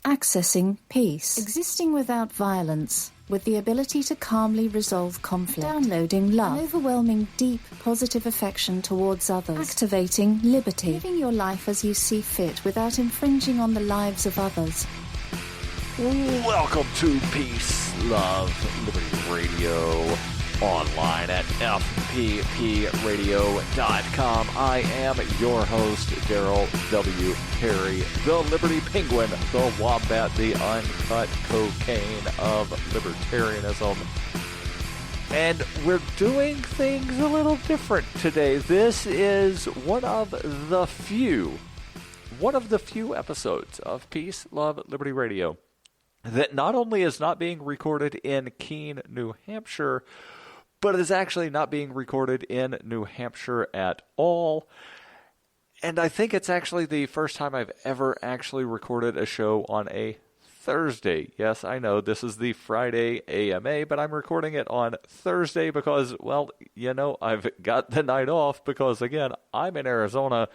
Accessing peace. Existing without violence, with the ability to calmly resolve conflict. Downloading love. An overwhelming, deep, positive affection towards others. Activating liberty. Living your life as you see fit without infringing on the lives of others. Welcome to Peace, Love, Liberty Radio, online at fppradio.com. I am your host, Darryl W. Perry, the Liberty Penguin, the Wombat, the uncut cocaine of libertarianism. And we're doing things a little different today. This is one of the few episodes of Peace, Love, Liberty Radio that not only is not being recorded in Keene, New Hampshire, but it is actually not being recorded in New Hampshire at all. And I think it's actually the first time I've ever actually recorded a show on a Thursday. Yes, I know this is the Friday AMA, but I'm recording it on Thursday because, well, I've got the night off because, again, I'm in Arizona,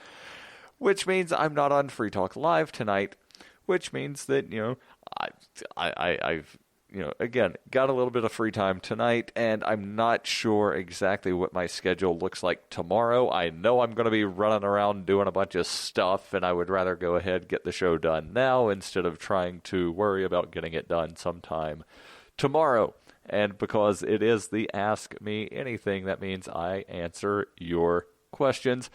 which means I'm not on Free Talk Live tonight, which means that, I've again, got a little bit of free time tonight, and I'm not sure exactly what my schedule looks like tomorrow. I know I'm going to be running around doing a bunch of stuff, and I would rather go ahead and get the show done now instead of trying to worry about getting it done sometime tomorrow. And because it is the Ask Me Anything, that means I answer your questions.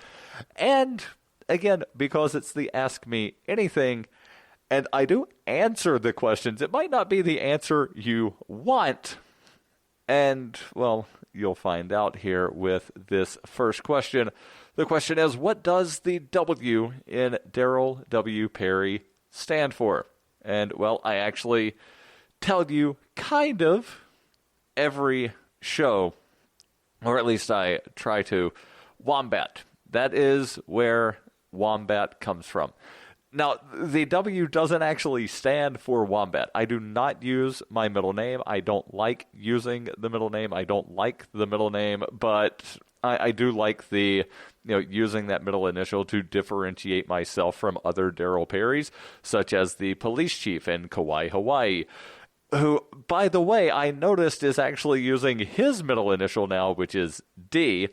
And, again, because it's the Ask Me Anything, and I do answer the questions. It might not be the answer you want. And, well, you'll find out here with this first question. The question is, what does the W in Darryl W. Perry stand for? And, well, I actually tell you kind of every show, or at least I try to. Wombat. That is where Wombat comes from. Now, the W doesn't actually stand for Wombat. I do not use my middle name. I don't like using the middle name. I don't like the middle name, but I do like the, using that middle initial to differentiate myself from other Darryl Perrys, such as the police chief in Kauai, Hawaii, who, by the way, I noticed is actually using his middle initial now, which is D.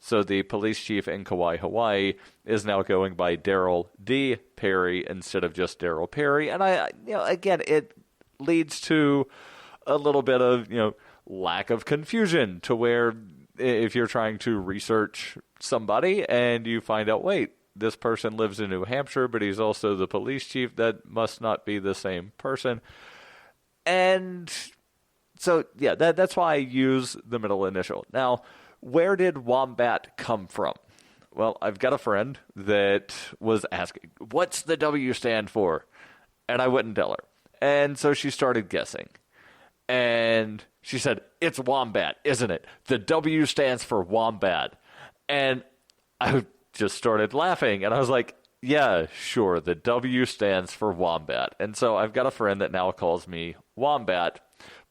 So the police chief in Kauai, Hawaii is now going by Darryl D. Perry instead of just Darryl Perry. And again, it leads to a little bit of, lack of confusion to where if you're trying to research somebody and you find out, wait, this person lives in New Hampshire, but he's also the police chief, that must not be the same person. And so, yeah, that's why I use the middle initial. Now, where did Wombat come from? Well, I've got a friend that was asking, what's the W stand for? And I wouldn't tell her. And so she started guessing. And she said, it's Wombat, isn't it? The W stands for Wombat. And I just started laughing. And I was like, yeah, sure, the W stands for Wombat. And so I've got a friend that now calls me Wombat,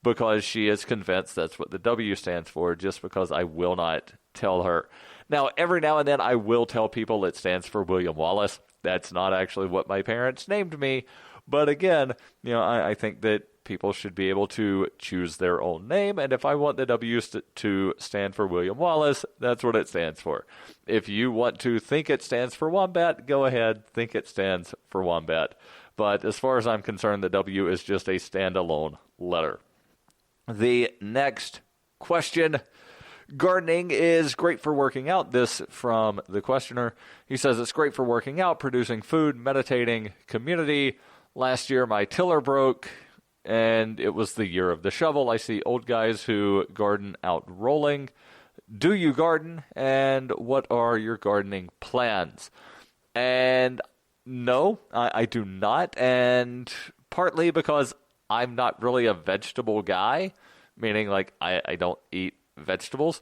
because she is convinced that's what the W stands for, just because I will not tell her. Now, every now and then I will tell people it stands for William Wallace. That's not actually what my parents named me. But again, I think that people should be able to choose their own name. And if I want the W to stand for William Wallace, that's what it stands for. If you want to think it stands for Wombat, go ahead, think it stands for Wombat. But as far as I'm concerned, the W is just a standalone letter. The next question. Gardening is great for working out. This from the questioner. He says it's great for working out, producing food, meditating, community. Last year my tiller broke, and it was the year of the shovel. I see old guys who garden out rolling. Do you garden? And what are your gardening plans? And no, I do not. And partly because I'm not really a vegetable guy, meaning like I don't eat vegetables,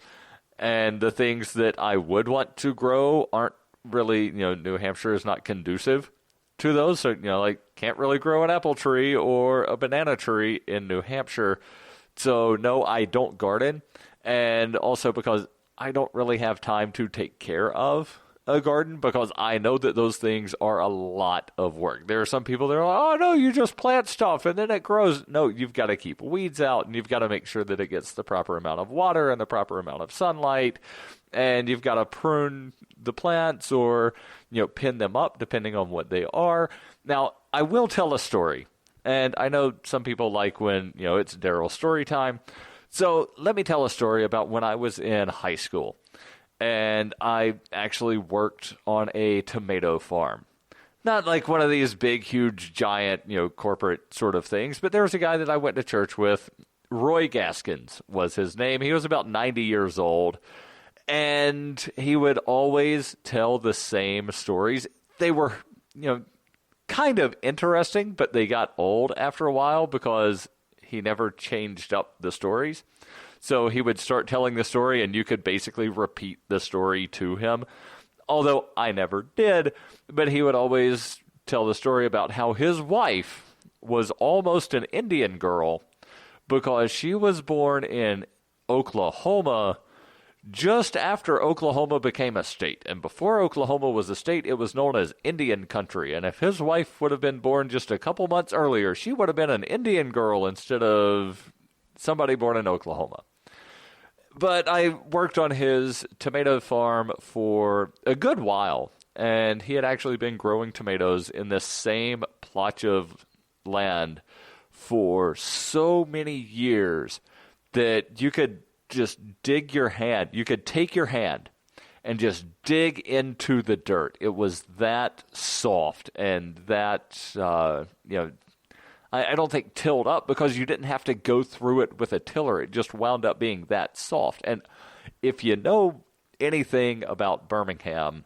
and the things that I would want to grow aren't really, New Hampshire is not conducive to those. So, can't really grow an apple tree or a banana tree in New Hampshire. So no, I don't garden. And also because I don't really have time to take care of a garden, because I know that those things are a lot of work. There are some people that are like, oh, no, you just plant stuff and then it grows. No, you've got to keep weeds out, and you've got to make sure that it gets the proper amount of water and the proper amount of sunlight, and you've got to prune the plants or, pin them up depending on what they are. Now, I will tell a story, and I know some people like when, it's Darryl story time. So let me tell a story about when I was in high school. And I actually worked on a tomato farm. Not like one of these big, huge, giant, corporate sort of things, but there was a guy that I went to church with. Roy Gaskins was his name. He was about 90 years old, and he would always tell the same stories. They were, kind of interesting, but they got old after a while because he never changed up the stories. So he would start telling the story, and you could basically repeat the story to him. Although I never did, but he would always tell the story about how his wife was almost an Indian girl because she was born in Oklahoma just after Oklahoma became a state. And before Oklahoma was a state, it was known as Indian country. And if his wife would have been born just a couple months earlier, she would have been an Indian girl instead of somebody born in Oklahoma. But I worked on his tomato farm for a good while, and he had actually been growing tomatoes in this same plot of land for so many years that you could just dig your hand. You could take your hand and just dig into the dirt. It was that soft and that, I don't think tilled up, because you didn't have to go through it with a tiller. It just wound up being that soft. And if you know anything about Birmingham,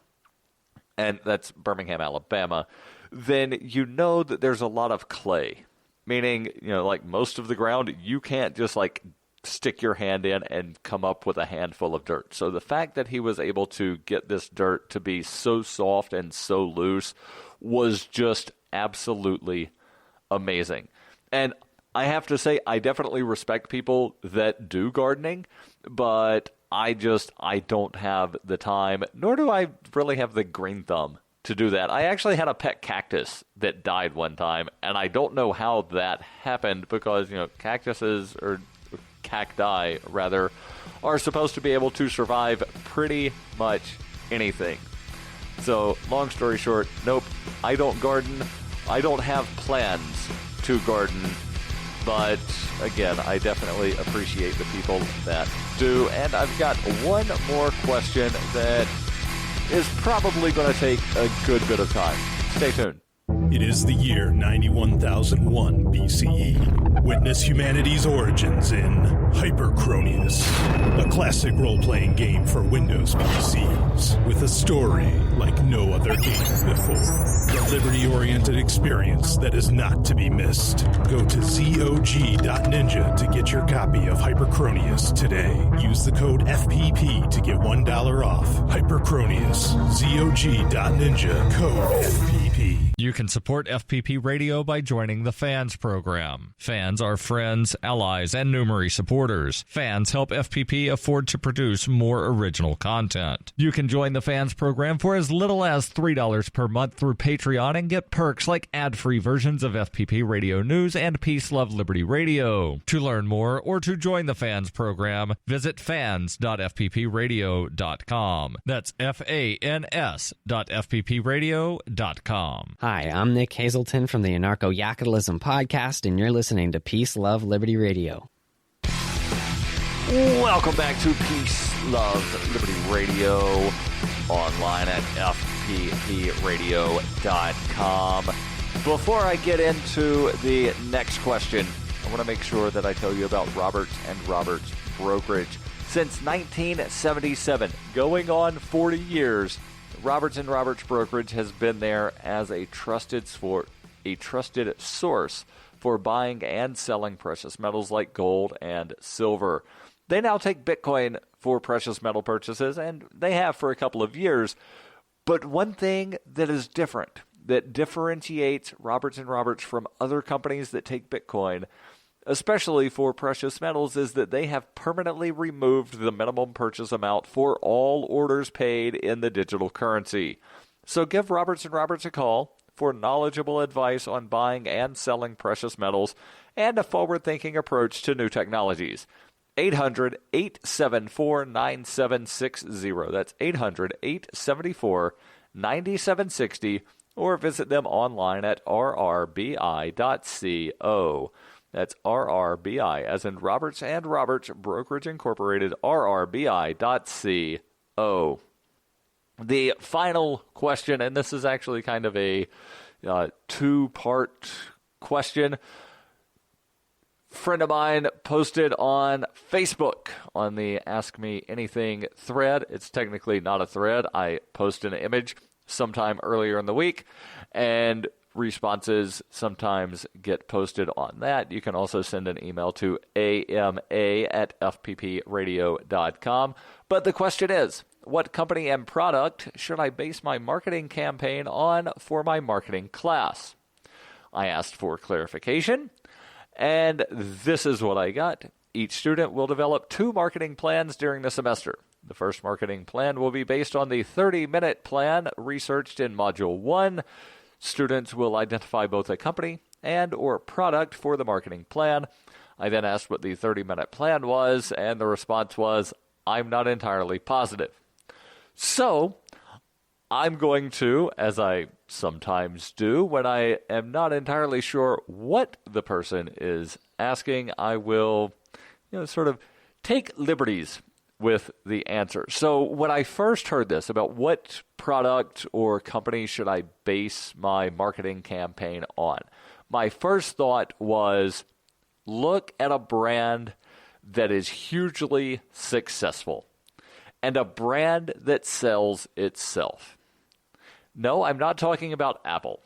and that's Birmingham, Alabama, then you know that there's a lot of clay. Meaning, like most of the ground, you can't just stick your hand in and come up with a handful of dirt. So the fact that he was able to get this dirt to be so soft and so loose was just absolutely amazing. And I have to say, I definitely respect people that do gardening, but I don't have the time, nor do I really have the green thumb to do that. I actually had a pet cactus that died one time, and I don't know how that happened because, cactuses, or cacti rather, are supposed to be able to survive pretty much anything. So, long story short, nope, I don't garden. I don't have plans to garden, but again, I definitely appreciate the people that do. And I've got one more question that is probably going to take a good bit of time. Stay tuned. It is the year 91,001 BCE. Witness humanity's origins in Hyperchronius, a classic role-playing game for Windows PCs with a story like no other game before. The liberty-oriented experience that is not to be missed. Go to zog.ninja to get your copy of Hyperchronius today. Use the code FPP to get $1 off. Hyperchronius, zog.ninja, code FPP. You can support FPP Radio by joining the Fans program. Fans are friends, allies, and Numery supporters. Fans help FPP afford to produce more original content. You can join the Fans program for as little as $3 per month through Patreon and get perks like ad-free versions of FPP Radio News and Peace, Love, Liberty Radio. To learn more or to join the Fans program, visit fans.fppradio.com. That's fans.fppradio.com. Hi, I'm Nick Hazelton from the Anarcho-Yakutalism podcast, and you're listening to Peace, Love, Liberty Radio. Welcome back to Peace, Love, Liberty Radio, online at fppradio.com. Before I get into the next question, I want to make sure that I tell you about Roberts & Roberts Brokerage. Since 1977, going on 40 years, Roberts & Roberts Brokerage has been there as a trusted source for buying and selling precious metals like gold and silver. They now take Bitcoin for precious metal purchases, and they have for a couple of years. But one thing that is different, that differentiates Roberts & Roberts from other companies that take Bitcoin, especially for precious metals, is that they have permanently removed the minimum purchase amount for all orders paid in the digital currency. So give Roberts & Roberts a call for knowledgeable advice on buying and selling precious metals and a forward-thinking approach to new technologies. 800-874-9760. That's 800-874-9760. Or visit them online at rrbi.co. That's RRBI, as in Roberts & Roberts Brokerage Incorporated, rrbi.co. The final question, and this is actually kind of a two-part question. Friend of mine posted on Facebook on the Ask Me Anything thread. It's technically not a thread. I post an image sometime earlier in the week, and responses sometimes get posted on that. You can also send an email to ama@fppradio.com. But the question is, what company and product should I base my marketing campaign on for my marketing class? I asked for clarification, and this is what I got. Each student will develop 2 marketing plans during the semester. The first marketing plan will be based on the 30-minute plan researched in Module 1. Students will identify both a company and or product for the marketing plan. I then asked what the 30-minute plan was, and the response was, I'm not entirely positive. So I'm going to, as I sometimes do when I am not entirely sure what the person is asking, I will, sort of take liberties with the answer. So when I first heard this about what product or company should I base my marketing campaign on, my first thought was, look at a brand that is hugely successful and a brand that sells itself. No, I'm not talking about Apple.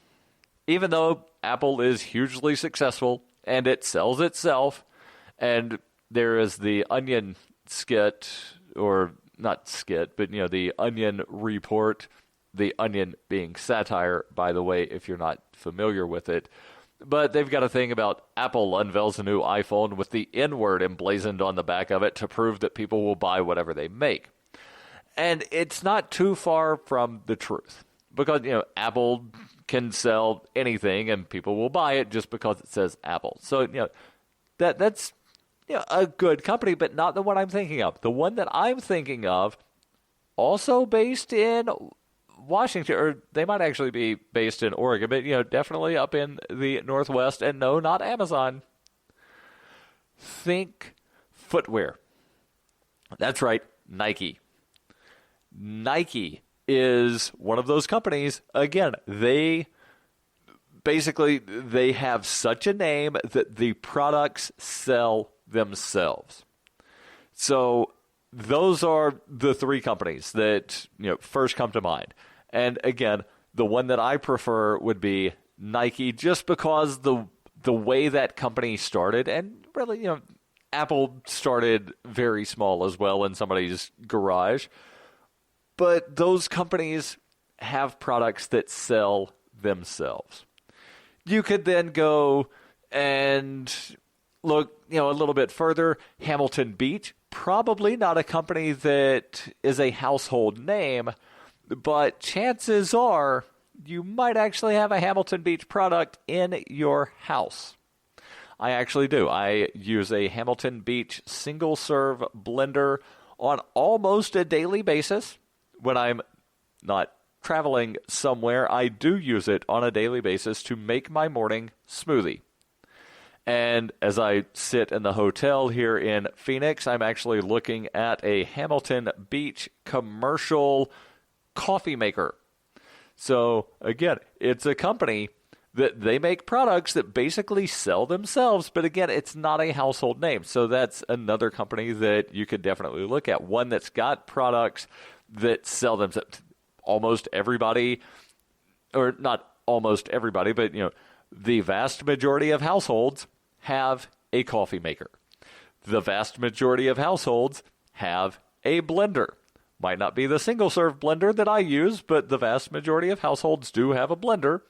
Even though Apple is hugely successful and it sells itself, and there is the Onion skit, or not skit, but the Onion report, the Onion being satire, by the way, if you're not familiar with it. But they've got a thing about Apple unveils a new iPhone with the N-word emblazoned on the back of it to prove that people will buy whatever they make. And it's not too far from the truth, because Apple can sell anything and people will buy it just because it says Apple. So that's a good company, but not the one I'm thinking of. The one that I'm thinking of, also based in Washington, or they might actually be based in Oregon, but definitely up in the Northwest. And no, not Amazon. Think footwear. That's right, Nike. Nike is one of those companies. Again, they have such a name that the products sell themselves. So those are the 3 companies that first come to mind. And again, the one that I prefer would be Nike, just because the way that company started, and really, Apple started very small as well in somebody's garage. But those companies have products that sell themselves. You could then go and look, a little bit further. Hamilton Beach, probably not a company that is a household name, but chances are you might actually have a Hamilton Beach product in your house. I actually do. I use a Hamilton Beach single-serve blender on almost a daily basis. When I'm not traveling somewhere, I do use it on a daily basis to make my morning smoothie. And as I sit in the hotel here in Phoenix, I'm actually looking at a Hamilton Beach commercial coffee maker. So again, it's a company that they make products that basically sell themselves, but again, it's not a household name. So that's another company that you could definitely look at. One that's got products that sell themselves. Almost everybody, or not almost everybody, but the vast majority of households have a coffee maker. The vast majority of households have a blender. Might not be the single-serve blender that I use, but the vast majority of households do have a blender.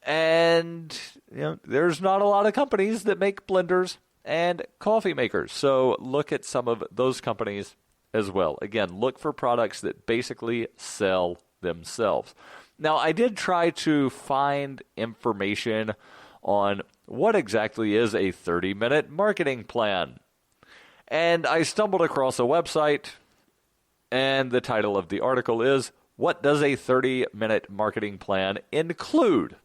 And there's not a lot of companies that make blenders and coffee makers. So look at some of those companies as well. Again, look for products that basically sell themselves. Now, I did try to find information on what exactly is a 30-minute marketing plan. And I stumbled across a website, and the title of the article is, "What does a 30-minute marketing plan include?"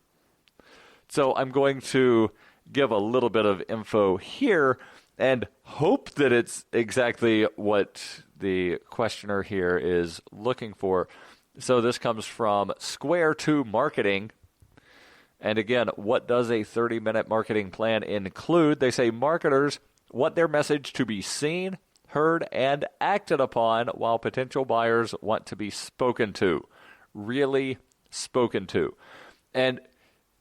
So I'm going to give a little bit of info here and hope that it's exactly what the questioner here is looking for. So this comes from Square 2 Marketing. And again, what does a 30-minute marketing plan include? They say marketers want their message to be seen, heard, and acted upon, while potential buyers want to be spoken to. Really spoken to. And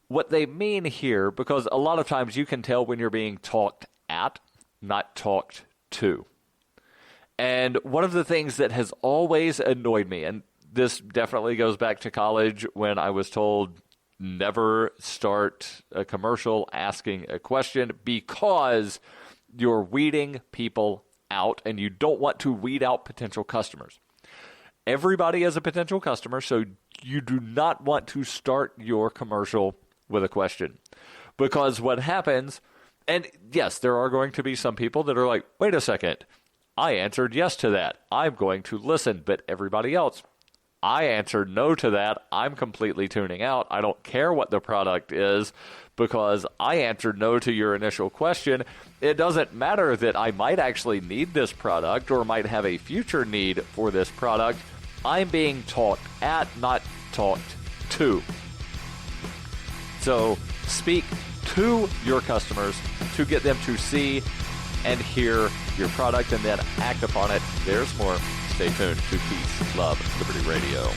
what they mean here, because a lot of times you can tell when you're being talked at, not talked to. And one of the things that has always annoyed me, and this definitely goes back to college when I was told never start a commercial asking a question because you're weeding people out and you don't want to weed out potential customers. Everybody is a potential customer, so you do not want to start your commercial with a question. Because what happens, and yes, there are going to be some people that are like, wait a second, I answered yes to that. I'm going to listen, but everybody else, I answered no to that. I'm completely tuning out. I don't care what the product is because I answered no to your initial question. It doesn't matter that I might actually need this product or might have a future need for this product. I'm being talked at, not talked to. So speak to your customers to get them to see and hear your product and then act upon it. There's more. Stay tuned to Peace, Love, Liberty Radio.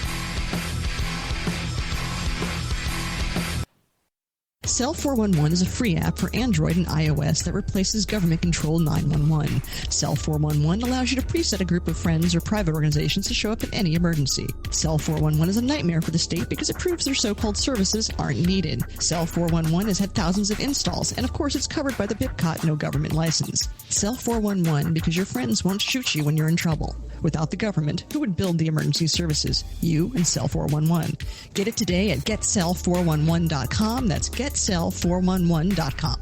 Cell 411 is a free app for Android and iOS that replaces government-controlled 911. Cell 411 allows you to preset a group of friends or private organizations to show up in any emergency. Cell 411 is a nightmare for the state because it proves their so-called services aren't needed. Cell 411 has had thousands of installs, and of course it's covered by the BIPCOT no government license. Cell 411 because your friends won't shoot you when you're in trouble. Without the government, who would build the emergency services? You and Cell 411. Get it today at getcell411.com. That's getcell411.com.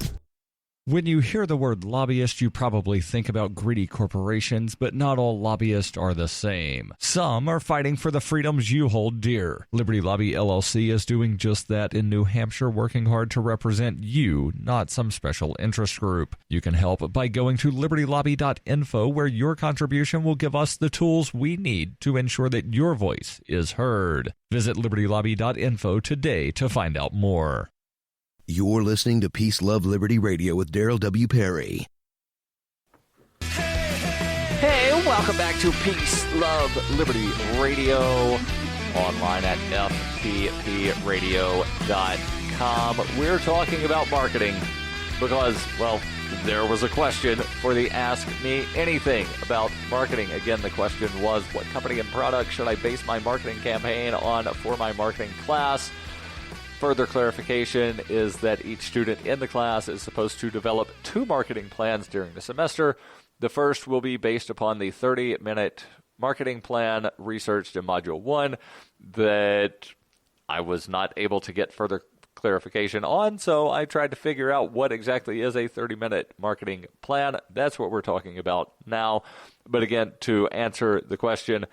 When you hear the word lobbyist, you probably think about greedy corporations, but not all lobbyists are the same. Some are fighting for the freedoms you hold dear. Liberty Lobby LLC is doing just that in New Hampshire, working hard to represent you, not some special interest group. You can help by going to libertylobby.info, where your contribution will give us the tools we need to ensure that your voice is heard. Visit libertylobby.info today to find out more. You're listening to Peace, Love, Liberty Radio with Darryl W. Perry. Hey, welcome back to Peace, Love, Liberty Radio, online at fppradio.com. We're talking about marketing because, well, there was a question for the Ask Me Anything about marketing. Again, the question was, what company and product should I base my marketing campaign on for my marketing class? Further clarification is that each student in the class is supposed to develop 2 marketing plans during the semester. The first will be based upon the 30-minute marketing plan researched in Module 1 that I was not able to get further clarification on, so I tried to figure out what exactly is a 30-minute marketing plan. That's what we're talking about now. But again, to answer the question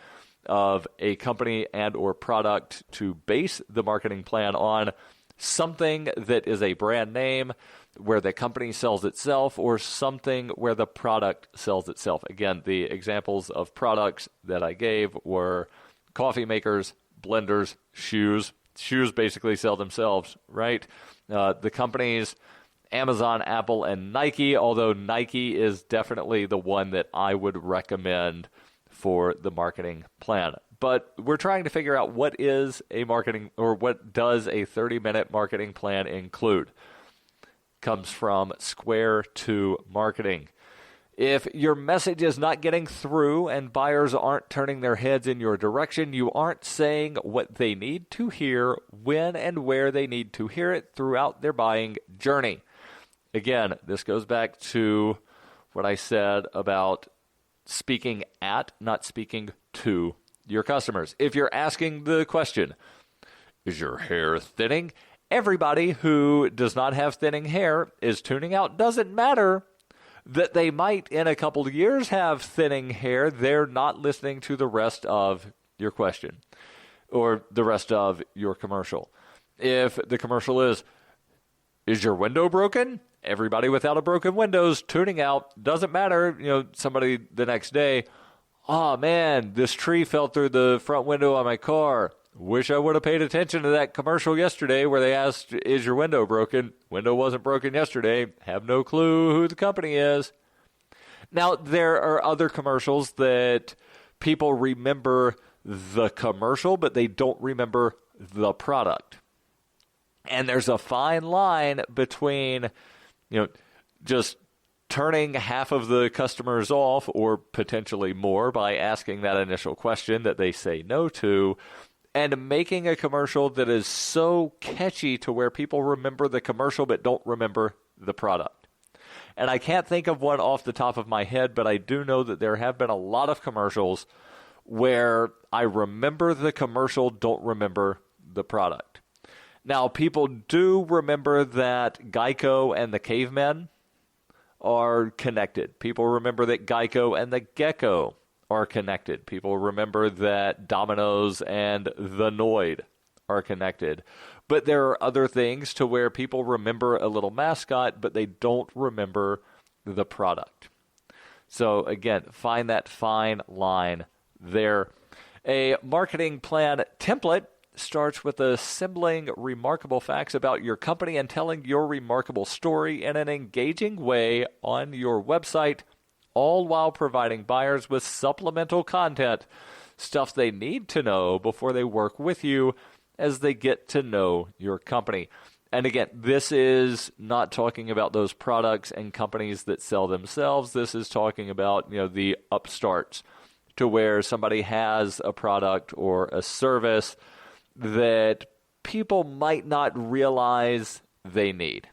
of a company and or product to base the marketing plan on, something that is a brand name where the company sells itself or something where the product sells itself. Again, the examples of products that I gave were coffee makers, blenders, shoes. Shoes basically sell themselves, right? The companies, Amazon, Apple, and Nike, although Nike is definitely the one that I would recommend for the marketing plan. But we're trying to figure out what is a marketing, or what does a 30-minute marketing plan include. Comes from Square 2 Marketing. If your message is not getting through and buyers aren't turning their heads in your direction, you aren't saying what they need to hear, when and where they need to hear it throughout their buying journey. Again, this goes back to what I said about speaking at, not speaking to your customers. If you're asking the question, is your hair thinning? Everybody who does not have thinning hair is tuning out. Doesn't matter that they might in a couple of years have thinning hair. They're not listening to the rest of your question or the rest of your commercial. If the commercial is your window broken? Everybody without a broken window is tuning out. Doesn't matter, somebody the next day, oh man, this tree fell through the front window of my car. Wish I would have paid attention to that commercial yesterday where they asked, is your window broken? Window wasn't broken yesterday. Have no clue who the company is. Now, there are other commercials that people remember the commercial, but they don't remember the product. And there's a fine line between, just turning half of the customers off or potentially more by asking that initial question that they say no to, and making a commercial that is so catchy to where people remember the commercial but don't remember the product. And I can't think of one off the top of my head, but I do know that there have been a lot of commercials where I remember the commercial, don't remember the product. Now, people do remember that Geico and the cavemen are connected. People remember that Geico and the gecko are connected. People remember that Domino's and the Noid are connected. But there are other things to where people remember a little mascot, but they don't remember the product. So again, find that fine line there. A marketing plan template starts with assembling remarkable facts about your company and telling your remarkable story in an engaging way on your website, all while providing buyers with supplemental content, stuff they need to know before they work with you as they get to know your company. And again, this is not talking about those products and companies that sell themselves. This is talking about, the upstarts, to where somebody has a product or a service that people might not realize they need.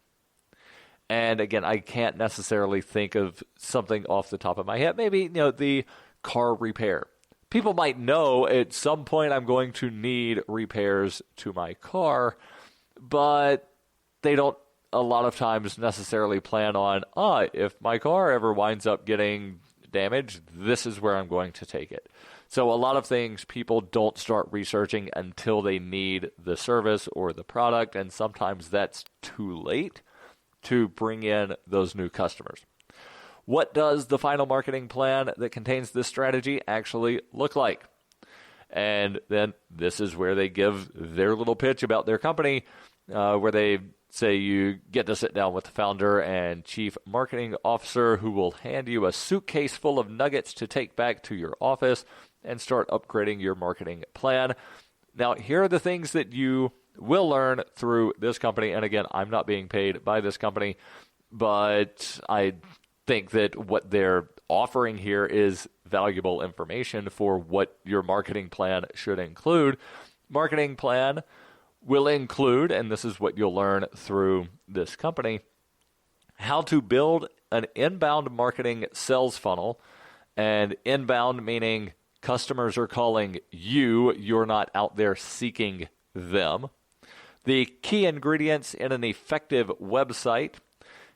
And again, I can't necessarily think of something off the top of my head. Maybe, the car repair. People might know at some point I'm going to need repairs to my car, but they don't a lot of times necessarily plan on, if my car ever winds up getting damaged, this is where I'm going to take it. So a lot of things people don't start researching until they need the service or the product, and sometimes that's too late to bring in those new customers. What does the final marketing plan that contains this strategy actually look like? And then this is where they give their little pitch about their company, where they say you get to sit down with the founder and chief marketing officer who will hand you a suitcase full of nuggets to take back to your office and start upgrading your marketing plan. Now, here are the things that you will learn through this company. And again, I'm not being paid by this company, but I think that what they're offering here is valuable information for what your marketing plan should include. Marketing plan will include, and this is what you'll learn through this company, how to build an inbound marketing sales funnel. And inbound meaning customers are calling you, you're not out there seeking them. The key ingredients in an effective website,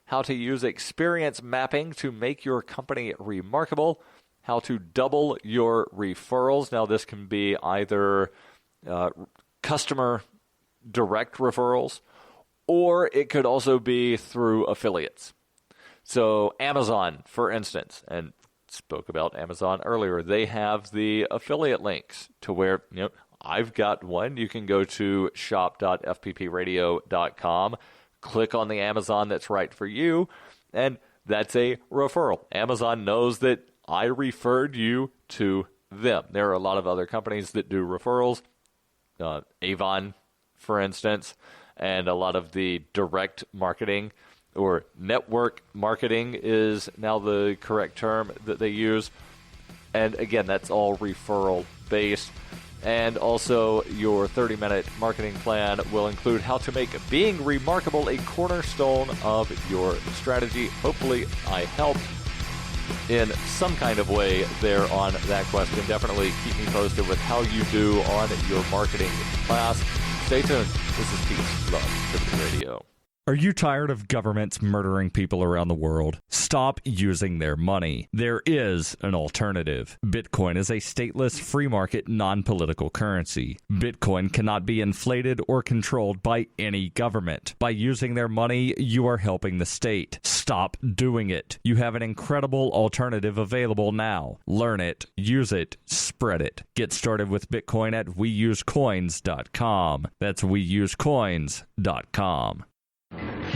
how to use experience mapping to make your company remarkable, how to double your referrals. Now, this can be either customer direct referrals, or it could also be through affiliates. So Amazon, for instance, and spoke about Amazon earlier, they have the affiliate links to where, I've got one. You can go to shop.fppradio.com, click on the Amazon that's right for you, and that's a referral. Amazon knows that I referred you to them. There are a lot of other companies that do referrals, Avon, for instance, and a lot of the direct marketing or network marketing is now the correct term that they use. And again, that's all referral based. And also, your 30-minute marketing plan will include how to make being remarkable a cornerstone of your strategy. Hopefully, I helped in some kind of way there on that question. Definitely keep me posted with how you do on your marketing class. Stay tuned. This is Peace, Love, Liberty Radio. Are you tired of governments murdering people around the world? Stop using their money. There is an alternative. Bitcoin is a stateless, free market, non-political currency. Bitcoin cannot be inflated or controlled by any government. By using their money, you are helping the state. Stop doing it. You have an incredible alternative available now. Learn it, use it, spread it. Get started with Bitcoin at weusecoins.com. That's weusecoins.com.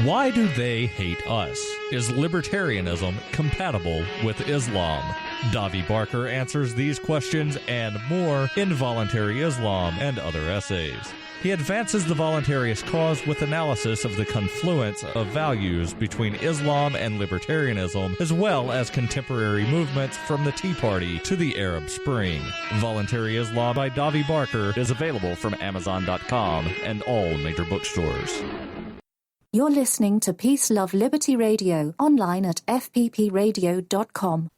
Why do they hate us? Is libertarianism compatible with Islam? Davi Barker answers these questions and more in Voluntary Islam and Other Essays. He advances the voluntarist cause with analysis of the confluence of values between Islam and libertarianism, as well as contemporary movements from the Tea Party to the Arab Spring. Voluntary Islam by Davi Barker is available from Amazon.com and all major bookstores. You're listening to Peace, Love, Liberty Radio, online at fppradio.com.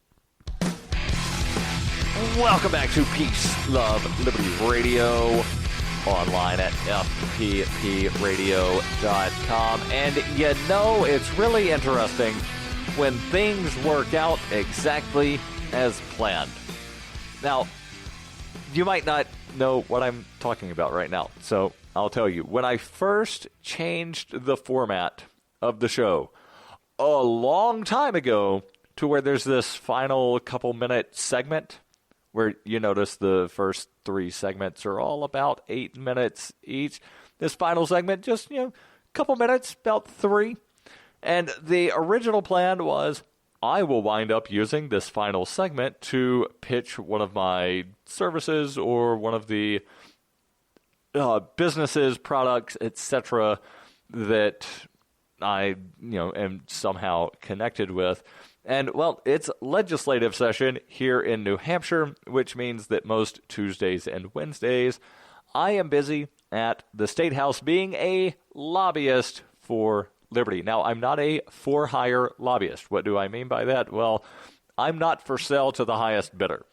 Welcome back to Peace, Love, Liberty Radio, online at fppradio.com. And you know, it's really interesting when things work out exactly as planned. Now, you might not know what I'm talking about right now, so I'll tell you. When I first changed the format of the show a long time ago to where there's this final couple-minute segment where you notice the first 3 segments are all about 8 minutes each. This final segment, just, a couple minutes, about 3. And the original plan was I will wind up using this final segment to pitch one of my services or one of the businesses, products, etc., that I, am somehow connected with. And, well, it's legislative session here in New Hampshire, which means that most Tuesdays and Wednesdays I am busy at the State House being a lobbyist for liberty. Now, I'm not a for-hire lobbyist. What do I mean by that? Well, I'm not for sale to the highest bidder.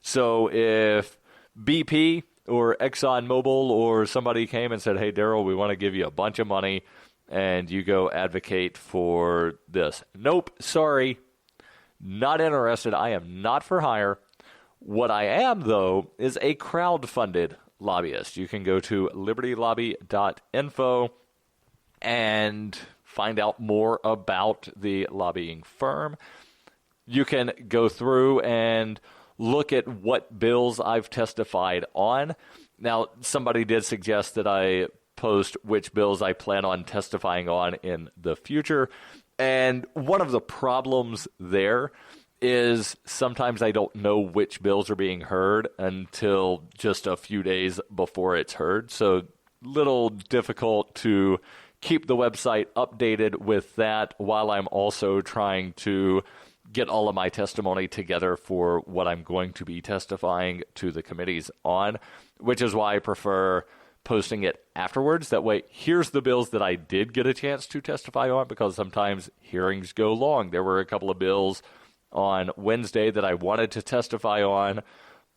So if BP or ExxonMobil or somebody came and said, hey, Darryl, we want to give you a bunch of money, and you go advocate for this. Nope, sorry, not interested. I am not for hire. What I am, though, is a crowd-funded lobbyist. You can go to libertylobby.info and find out more about the lobbying firm. You can go through and look at what bills I've testified on. Now, somebody did suggest that I post which bills I plan on testifying on in the future. And one of the problems there is sometimes I don't know which bills are being heard until just a few days before it's heard. So little difficult to keep the website updated with that while I'm also trying to get all of my testimony together for what I'm going to be testifying to the committees on, which is why I prefer posting it afterwards. That way, here's the bills that I did get a chance to testify on, because sometimes hearings go long. There were a couple of bills on Wednesday that I wanted to testify on,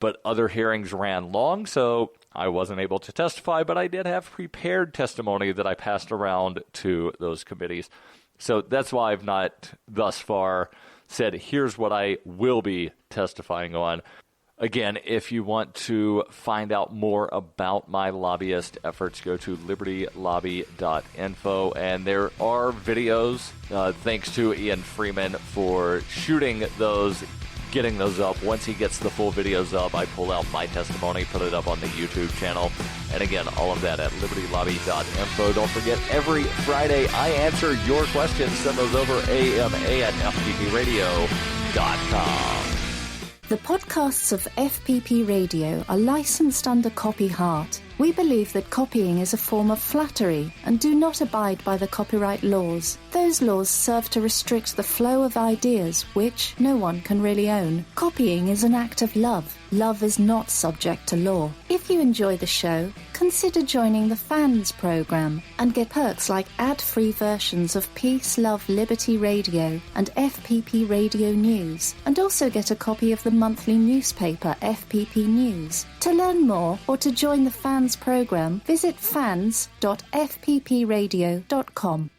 but other hearings ran long, so I wasn't able to testify, but I did have prepared testimony that I passed around to those committees. So that's why I've not thus far said, here's what I will be testifying on. Again, if you want to find out more about my lobbyist efforts, go to libertylobby.info, and there are videos. Thanks to Ian Freeman for shooting those, getting those up. Once he gets the full videos up, I pull out my testimony, put it up on the YouTube channel. And again, all of that at libertylobby.info. Don't forget, every Friday I answer your questions. Send those over ama@fppradio.com. The podcasts of FPP Radio are licensed under Copy Heart. We believe that copying is a form of flattery and do not abide by the copyright laws. Those laws serve to restrict the flow of ideas which no one can really own. Copying is an act of love. Love is not subject to law. If you enjoy the show, consider joining the Fans program and get perks like ad-free versions of Peace, Love, Liberty Radio and FPP Radio News, and also get a copy of the monthly newspaper FPP News. To learn more or to join the Fans program, visit fans.fppradio.com.